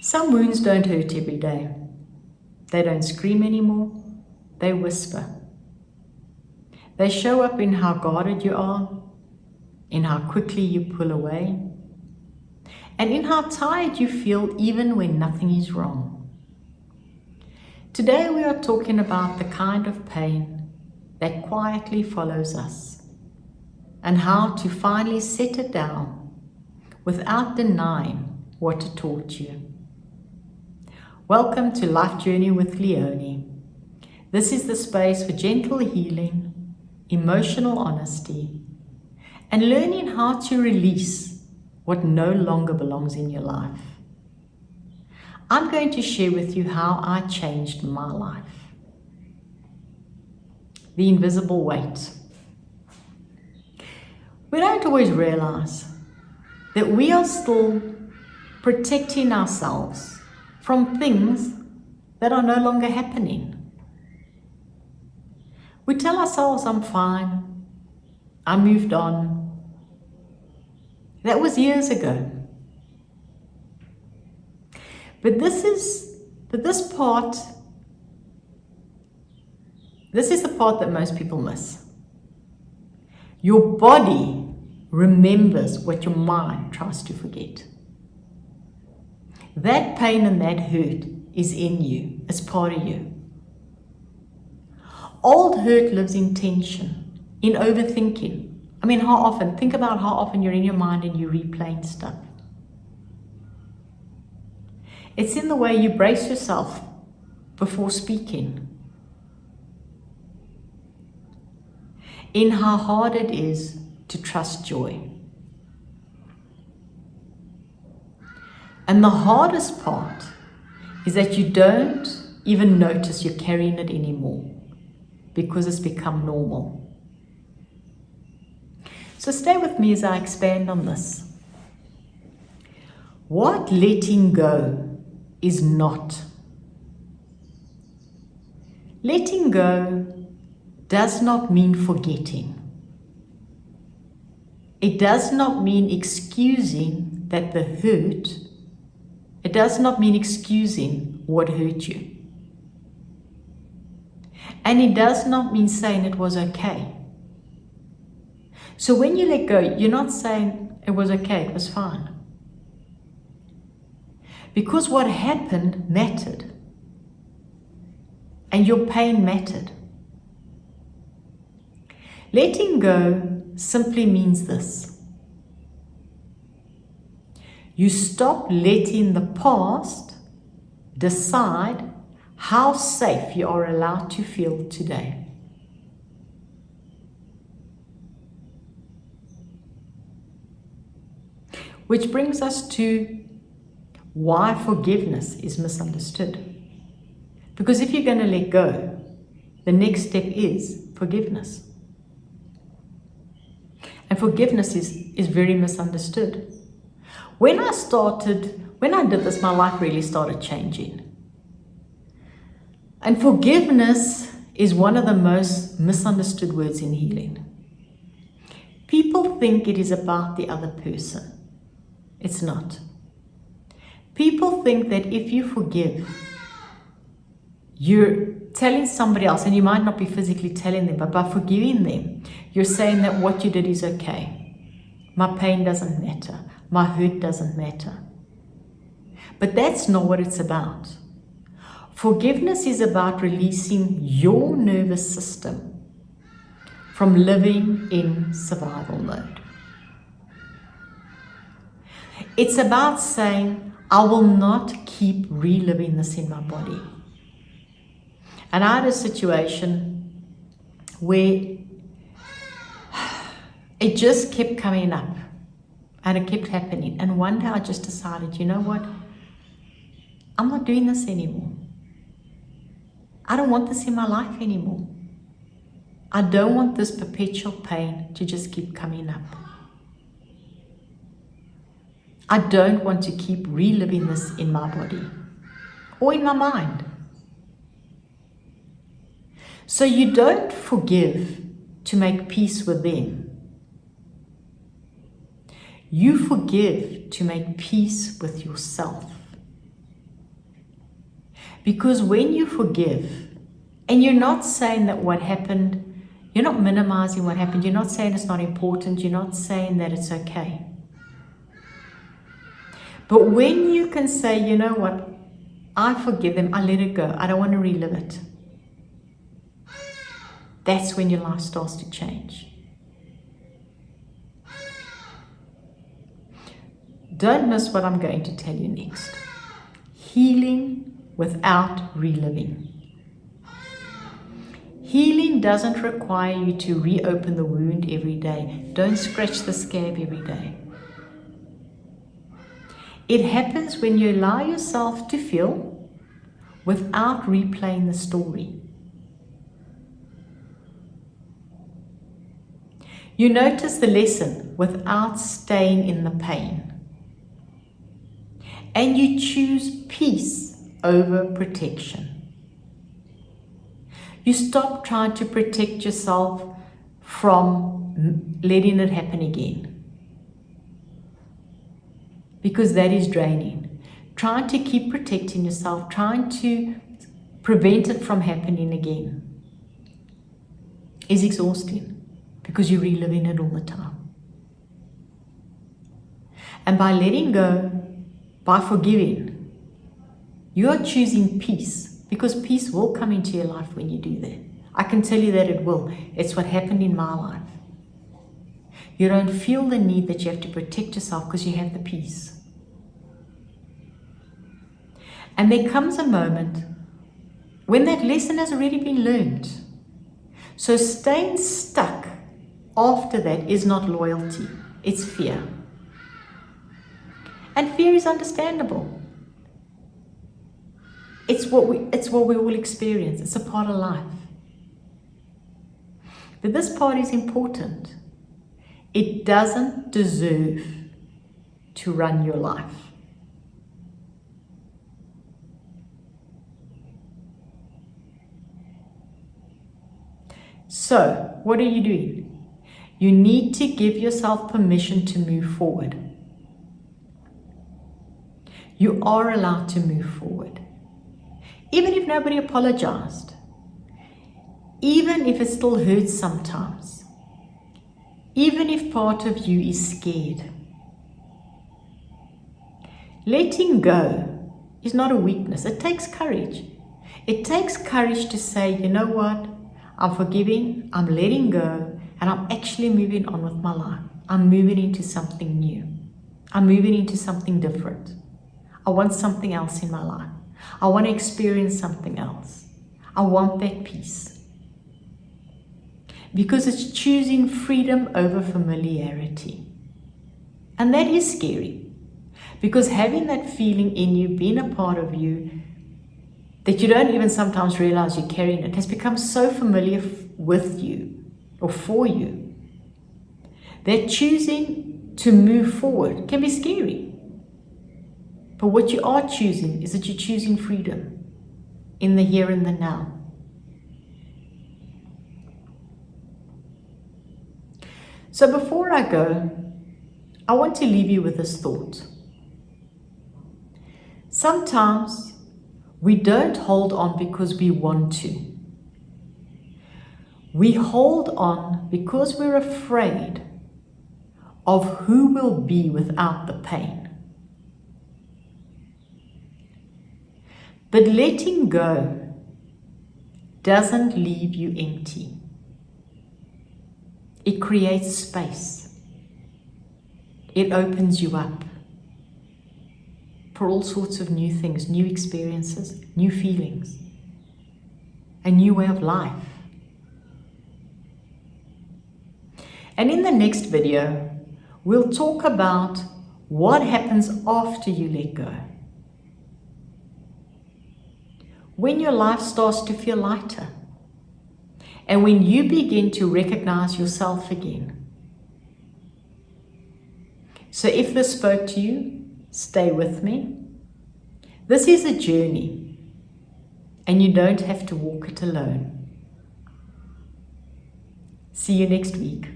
Some wounds don't hurt every day. They don't scream anymore. They whisper. They show up in how guarded you are, in how quickly you pull away, and in how tired you feel even when nothing is wrong. Today we are talking about the kind of pain that quietly follows us and how to finally set it down without denying what it taught you. Welcome to Life Journey with Leone. This is the space for gentle healing, emotional honesty, and learning how to release what no longer belongs in your life. I'm going to share with you how I changed my life. The invisible weight. We don't always realize that we are still protecting ourselves from things that are no longer happening. We tell ourselves, I'm fine, I moved on. That was years ago. But this is the part that most people miss. Your body remembers what your mind tries to forget. That pain and that hurt is in you, it's part of you. Old hurt lives in tension, in overthinking. I mean, think about how often you're in your mind and you're replaying stuff. It's in the way you brace yourself before speaking. In how hard it is to trust joy. And the hardest part is that you don't even notice you're carrying it anymore because it's become normal. So stay with me as I expand on this. What letting go is not. Letting go does not mean forgetting. It does not mean excusing that the hurt. It does not mean excusing what hurt you. And it does not mean saying it was okay. So when you let go, you're not saying it was okay, it was fine. Because what happened mattered. And your pain mattered. Letting go simply means this. You stop letting the past decide how safe you are allowed to feel today. Which brings us to why forgiveness is misunderstood. Because if you're going to let go, the next step is forgiveness. And forgiveness is very misunderstood. When I did this, my life really started changing. And forgiveness is one of the most misunderstood words in healing. People think it is about the other person. It's not. People think that if you forgive, you're telling somebody else, and you might not be physically telling them, but by forgiving them, you're saying that what you did is okay. My pain doesn't matter. My hurt doesn't matter. But that's not what it's about. Forgiveness is about releasing your nervous system from living in survival mode. It's about saying, I will not keep reliving this in my body. And I had a situation where it just kept coming up. And it kept happening. And one day I just decided, you know what? I'm not doing this anymore. I don't want this in my life anymore. I don't want this perpetual pain to just keep coming up. I don't want to keep reliving this in my body or in my mind. So you don't forgive to make peace with them. You forgive to make peace with yourself. Because when you forgive, and you're not saying that what happened, you're not minimizing what happened, you're not saying it's not important, you're not saying that it's okay. But when you can say, you know what, I forgive them, I let it go, I don't want to relive it. That's when your life starts to change. Don't miss what I'm going to tell you next. Healing without reliving. Healing doesn't require you to reopen the wound every day. Don't scratch the scab every day. It happens when you allow yourself to feel without replaying the story. You notice the lesson without staying in the pain. And you choose peace over protection. You stop trying to protect yourself from letting it happen again. Because that is draining. Trying to keep protecting yourself, trying to prevent it from happening again is exhausting. Because you're reliving it all the time. And by letting go, by forgiving, you are choosing peace. Because peace will come into your life when you do that. I can tell you that it will. It's what happened in my life. You don't feel the need that you have to protect yourself because you have the peace. And there comes a moment when that lesson has already been learned. So staying stuck after that is not loyalty, it's fear. And fear is understandable. It's what we all experience. It's a part of life. But this part is important. It doesn't deserve to run your life. So, what are you doing? You need to give yourself permission to move forward. You are allowed to move forward. Even if nobody apologized. Even if it still hurts sometimes. Even if part of you is scared. Letting go is not a weakness. It takes courage. It takes courage to say, you know what? I'm forgiving, I'm letting go, and I'm actually moving on with my life. I'm moving into something new. I'm moving into something different. I want something else in my life. I want to experience something else. I want that peace. Because it's choosing freedom over familiarity. And that is scary. Because having that feeling in you, being a part of you, that you don't even sometimes realize you're carrying it, has become so familiar with you or for you, that choosing to move forward can be scary. But what you are choosing is that you're choosing freedom in the here and the now. So before I go, I want to leave you with this thought. Sometimes we don't hold on because we want to. We hold on because we're afraid of who will be without the pain. But letting go doesn't leave you empty. It creates space. It opens you up for all sorts of new things, new experiences, new feelings, a new way of life. And in the next video, we'll talk about what happens after you let go. When your life starts to feel lighter, and when you begin to recognize yourself again. So if this spoke to you, stay with me. This is a journey, and you don't have to walk it alone. See you next week.